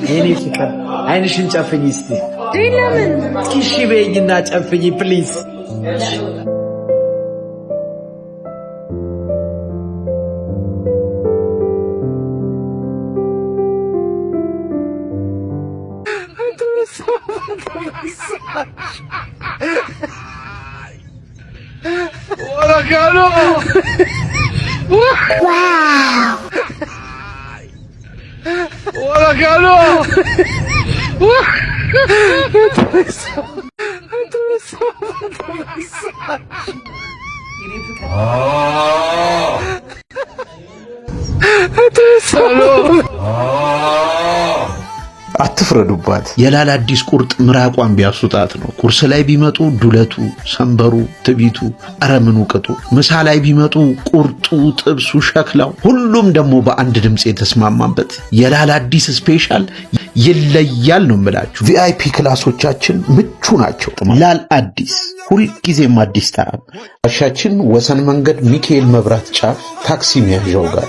የኔ ፍቅር አይንሽን ጨፍኝ እስቲ። ለምን እሺ በይኝና ጨፍኝ ፕሊዝ። አትፍረዱባት። የላላ አዲስ ቁርጥ ምራቋን ቢያሱጣት ነው። ቁርስ ላይ ቢመጡ ዱለቱ፣ ሰንበሩ፣ ትቢቱ፣ አረምኑ ቅጡ። ምሳ ላይ ቢመጡ ቁርጡ፣ ጥብሱ፣ ሸክላው፣ ሁሉም ደግሞ በአንድ ድምፅ የተስማማበት የላላ አዲስ ስፔሻል ይለያል ነው የምላችሁ። ቪአይፒ ክላሶቻችን ምቹ ናቸው። ላል አዲስ ሁልጊዜም አዲስ ተራም። አሻችን ወሰን መንገድ ሚካኤል መብራት ጫፍ ታክሲ መያዣው ጋር